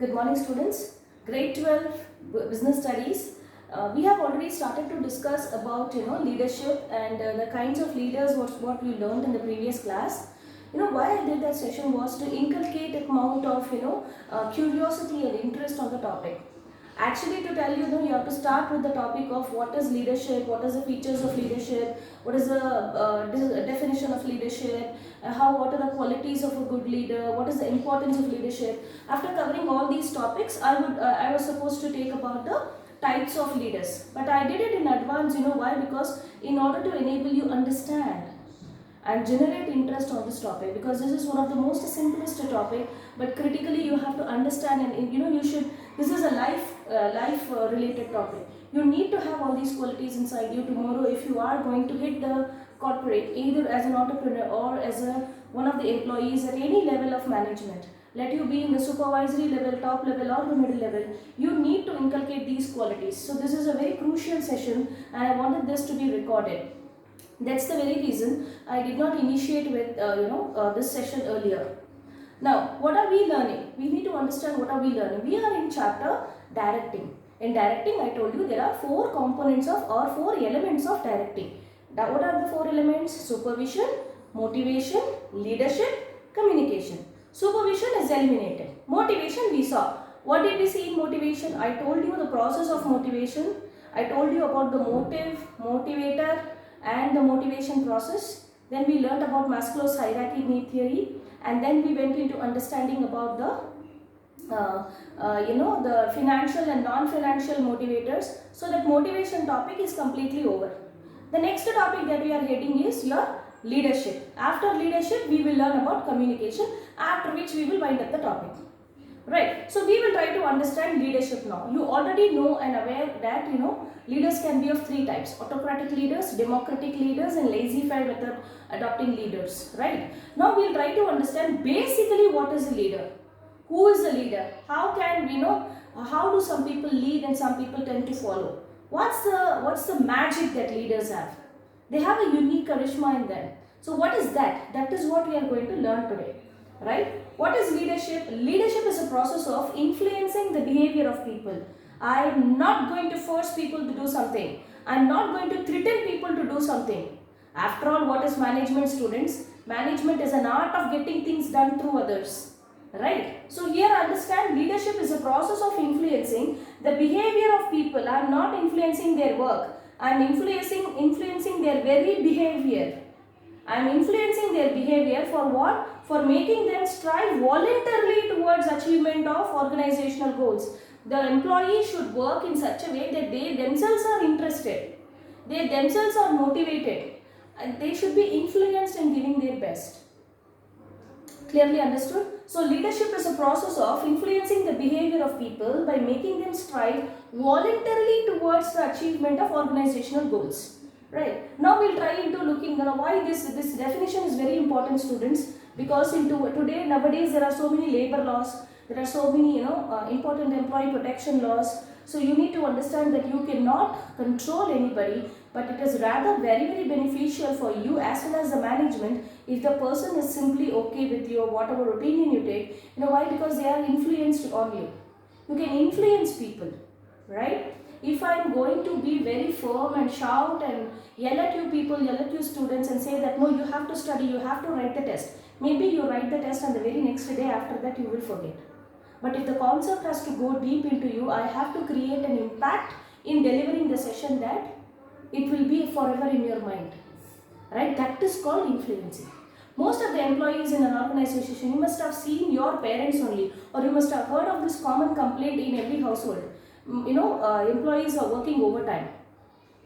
Good morning, students. Grade 12 Business Studies. We have already started to discuss about leadership and the kinds of leaders. What we learned in the previous class. Why I did that session was to inculcate a amount of curiosity and interest on the topic. Actually, to tell you, you have to start with the topic of what is leadership, what is the features of leadership, what is the definition of leadership, what are the qualities of a good leader, what is the importance of leadership. After covering all these topics, I was supposed to take about the types of leaders, but I did it in advance. Why? Because in order to enable you understand and generate interest on this topic, because this is one of the most simplest topic, but critically you have to understand, and you should, this is a life related topic. You need to have all these qualities inside you tomorrow if you are going to hit the corporate, either as an entrepreneur or as one of the employees at any level of management. Let you be in the supervisory level, top level or the middle level, you need to inculcate these qualities. So this is a very crucial session and I wanted this to be recorded. That's the very reason I did not initiate with this session earlier. Now, what are we learning? We need to understand what are we learning. We are in chapter directing. In directing, I told you there are four components of or four elements of directing. Now, what are the four elements? Supervision, motivation, leadership, communication. Supervision is eliminated. Motivation we saw. What did we see in motivation? I told you the process of motivation. I told you about the motive, motivator, and the motivation process. Then we learned about Maslow's hierarchy need theory, and then we went into understanding about the financial and non-financial motivators. So that motivation topic is completely over. The next topic that we are heading is your leadership. After leadership, we will learn about communication, after which we will wind up the topic. Right, so we will try to understand leadership now. You already know and aware that leaders can be of three types: autocratic leaders, democratic leaders, and laissez-faire method adopting leaders. Right, now we will try to understand basically what is a leader, who is a leader, how can we how do some people lead and some people tend to follow. What's the magic that leaders have? They have a unique charisma in them. So what is that? That is what we are going to learn today. Right? What is leadership? Leadership is a process of influencing the behavior of people. I am not going to force people to do something. I am not going to threaten people to do something. After all, what is management, students? Management is an art of getting things done through others. Right? So here understand, leadership is a process of influencing the behavior of people. I am not influencing their work. I am influencing their very behavior. I am influencing their behavior for what? For making them strive voluntarily towards achievement of organizational goals. The employee should work in such a way that they themselves are interested. They themselves are motivated. And they should be influenced in giving their best. Clearly understood? So leadership is a process of influencing the behavior of people by making them strive voluntarily towards the achievement of organizational goals. Right. Now we'll try into looking why this definition is very important, students, because nowadays there are so many labor laws, there are so many important employee protection laws. So you need to understand that you cannot control anybody, but it is rather very beneficial for you as well as the management if the person is simply okay with your whatever opinion you take. Why? Because they are influenced on you. You can influence people, right? If I am going to be very firm and shout and yell at you people, yell at you students and say that no, you have to study, you have to write the test. Maybe you write the test and the very next day after that you will forget. But if the concept has to go deep into you, I have to create an impact in delivering the session that it will be forever in your mind. Right? That is called influencing. Most of the employees in an organization, you must have seen your parents only, or you must have heard of this common complaint in every household. Employees are working overtime.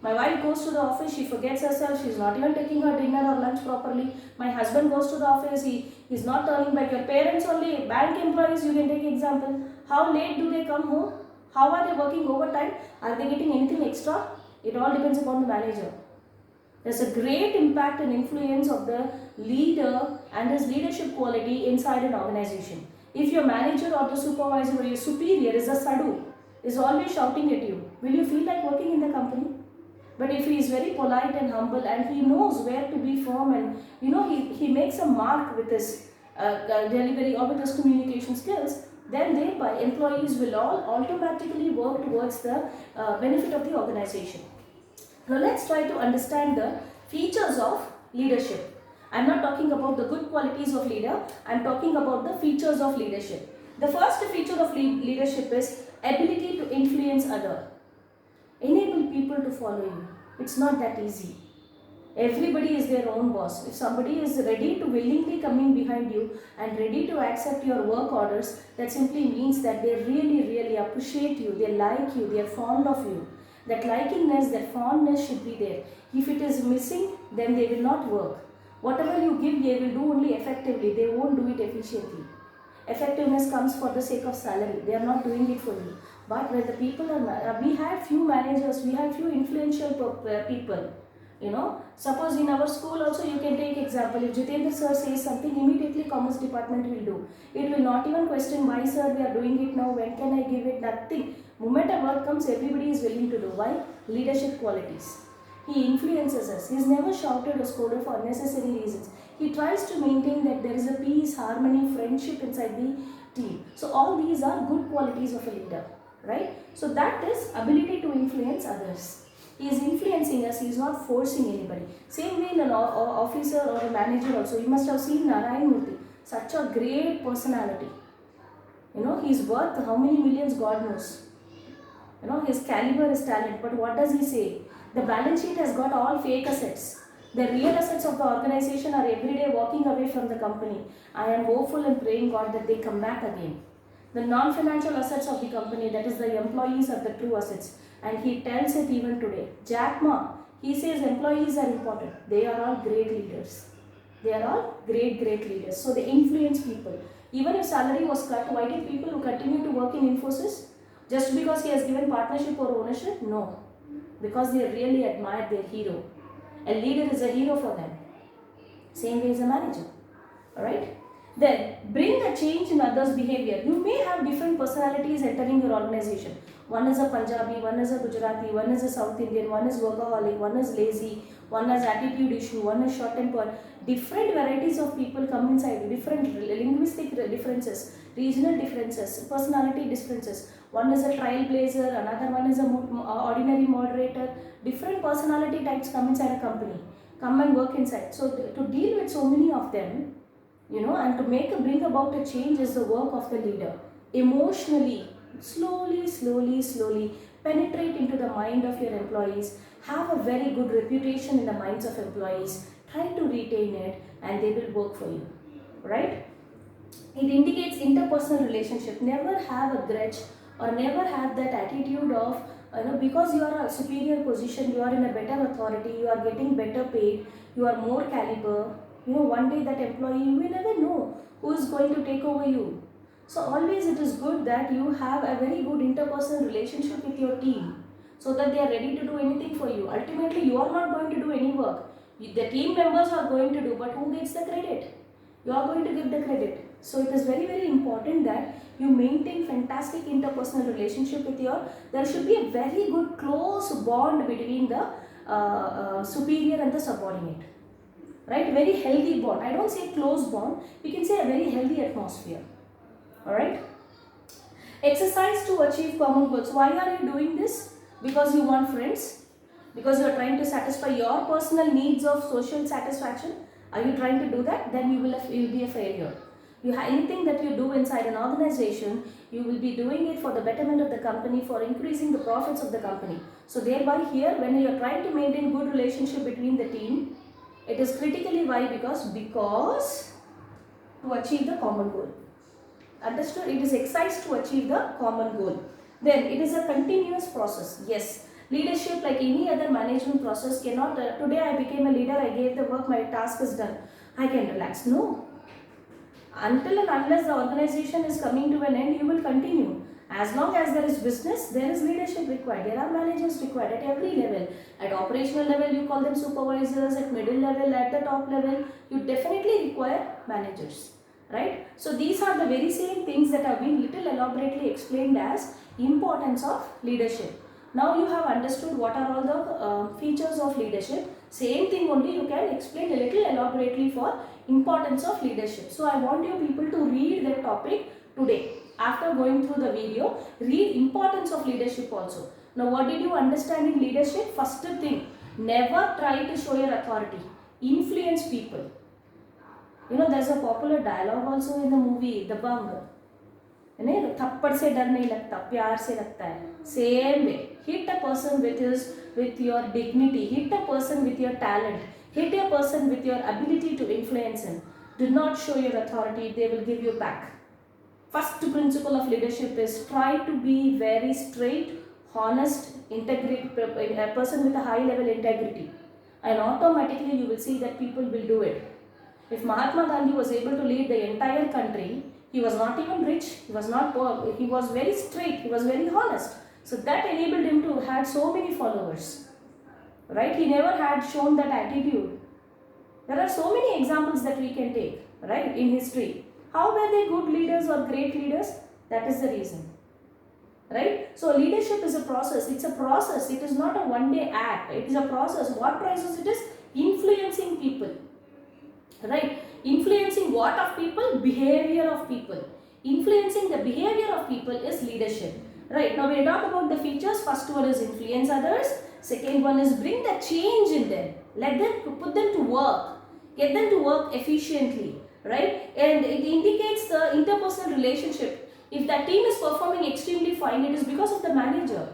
My wife goes to the office, she forgets herself, she's not even taking her dinner or lunch properly. My husband goes to the office, he's not turning back. Your parents only, bank employees, you can take example. How late do they come home? How are they working overtime? Are they getting anything extra? It all depends upon the manager. There's a great impact and influence of the leader and his leadership quality inside an organization. If your manager or the supervisor or your superior is a sadhu, is always shouting at you, will you feel like working in the company? But if he is very polite and humble and he knows where to be firm and he makes a mark with his delivery or with his communication skills, then thereby employees will all automatically work towards the benefit of the organization. Now let's try to understand the features of leadership. I'm not talking about the good qualities of leader, I'm talking about the features of leadership. The first feature of leadership is ability to influence other. Enable people to follow you. It's not that easy. Everybody is their own boss. If somebody is ready to willingly coming behind you and ready to accept your work orders, that simply means that they really appreciate you, they like you, they are fond of you. That likingness, that fondness should be there. If it is missing, then they will not work. Whatever you give, they will do only effectively, they won't do it efficiently. Effectiveness comes for the sake of salary, they are not doing it for you. But when the people are, we had few managers, we had few influential people. Suppose in our school also you can take example, if Jitendra sir says something, immediately commerce department will do. It will not even question why sir we are doing it now, when can I give it, nothing. Moment a work comes, everybody is willing to do. Why? Leadership qualities. He influences us. He is never shouted or scolded for unnecessary reasons. He tries to maintain that there is a peace, harmony, friendship inside the team. So all these are good qualities of a leader, right? So that is ability to influence others. He is influencing us, he is not forcing anybody. Same way in an officer or a manager also. You must have seen Narayan Murthy, such a great personality. He is worth how many millions, God knows. His caliber is talent, but what does he say? The balance sheet has got all fake assets. The real assets of the organization are every day walking away from the company. I am hopeful and praying God that they come back again. The non-financial assets of the company, that is the employees, are the true assets. And he tells it even today. Jack Ma, he says employees are important. They are all great leaders. They are all great leaders. So they influence people. Even if salary was cut, why did people who continue to work in Infosys? Just because he has given partnership or ownership? No. Because they really admire their hero. A leader is a hero for them. Same way as a manager. Alright? Then, bring a change in others' behavior. You may have different personalities entering your organization. One is a Punjabi, one is a Gujarati, one is a South Indian, one is workaholic, one is lazy, one has attitude issue, one is short-tempered. Different varieties of people come inside, different linguistic differences, regional differences, personality differences. One is a trailblazer, another one is a ordinary moderator. Different personality types come inside a company, come and work inside. So to deal with so many of them, and to bring about a change is the work of the leader. Emotionally, slowly penetrate into the mind of your employees, have a very good reputation in the minds of employees, try to retain it, and they will work for you, right? It indicates interpersonal relationship. Never have a grudge or never have that attitude of because you are a superior position, you are in a better authority, you are getting better paid, you are more caliber. One day that employee, you will never know who is going to take over you. So always it is good that you have a very good interpersonal relationship with your team, so that they are ready to do anything for you. Ultimately, you are not going to do any work. The team members are going to do, but who gets the credit? You are going to give the credit. So it is very important that you maintain fantastic interpersonal relationship with there should be a very good close bond between the superior and the subordinate. Right? Very healthy bond. I don't say close bond, we can say a very healthy atmosphere. Alright? Exercise to achieve common goals. Why are you doing this? Because you want friends? Because you are trying to satisfy your personal needs of social satisfaction? Are you trying to do that? Then you will be a failure. Anything that you do inside an organization, you will be doing it for the betterment of the company, for increasing the profits of the company. So thereby here, when you are trying to maintain good relationship between the team, it is critically why? Because to achieve the common goal. Understood? It is exercise to achieve the common goal. Then it is a continuous process. Yes, leadership, like any other management process, cannot today I became a leader, I gave the work, my task is done, I can relax. No. Until and unless the organization is coming to an end, you will continue. As long as there is business, there is leadership required. There are managers required at every level. At operational level, you call them supervisors. At middle level, at the top level, you definitely require managers. Right? So these are the very same things that have been little elaborately explained as importance of leadership. Now you have understood what are all the features of leadership. Same thing only you can explain a little elaborately for importance of leadership. So I want you people to read that topic today. after going through the video, read importance of leadership also. Now what did you understand in leadership? First thing, never try to show your authority. Influence people. You know, there's a popular dialogue also in the movie Dabangg. थप्पड़ से डर नहीं लगता, प्यार से लगता है. Same way, hit a person with your dignity, hit a person with your talent, hit a person with your ability to influence him. Do not show your authority, they will give you back. First principle of leadership is try to be very straight, honest, integrity, a person with a high level integrity, and automatically you will see that people will do it. If Mahatma Gandhi was able to lead the entire country, he was not even rich, he was not poor, he was very straight, he was very honest. So that enabled him to have so many followers. Right? He never had shown that attitude. There are so many examples that we can take, right, in history. How were they good leaders or great leaders? That is the reason. Right? So leadership is a process. It's a process. It is not a one-day act. It is a process. What process it is? Influencing people. Right? Influencing what of people? Behavior of people. Influencing the behavior of people is leadership. Right? Now we talk about the features. First one is influence others. Second one is bring the change in them. Let them, put them to work. Get them to work efficiently. Right? And it indicates the interpersonal relationship. If that team is performing extremely fine, it is because of the manager.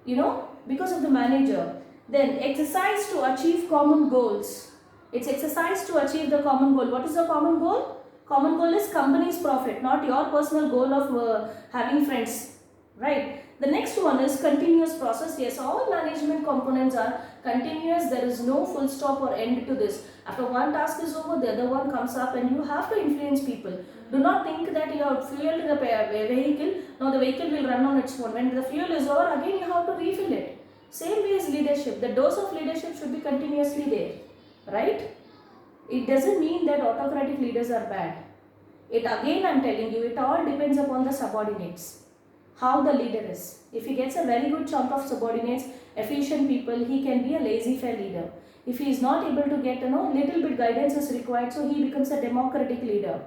You know, because of the manager. Then exercise to achieve common goals. It's exercise to achieve the common goal. What is the common goal? Common goal is company's profit, not your personal goal of having friends. Right? The next one is continuous process. Yes, all management components are continuous. There is no full stop or end to this. After one task is over, the other one comes up and you have to influence people. Do not think that you have fueled the vehicle. Now the vehicle will run on its own. When the fuel is over, again you have to refill it. Same way as leadership. The dose of leadership should be continuously there. Right? It doesn't mean that autocratic leaders are bad. It again, I am telling you, it all depends upon the subordinates. How the leader is. If he gets a very good chunk of subordinates, efficient people, he can be a laissez-faire leader. If he is not able to get, little bit guidance is required, so he becomes a democratic leader.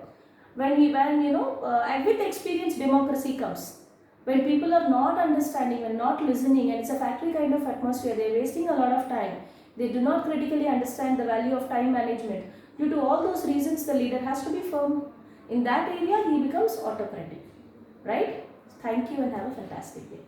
With experience, democracy comes. When people are not understanding and not listening, and it's a factory kind of atmosphere, they are wasting a lot of time. They do not critically understand the value of time management. Due to all those reasons, the leader has to be firm. In that area, he becomes autocratic. Right? Thank you and have a fantastic day.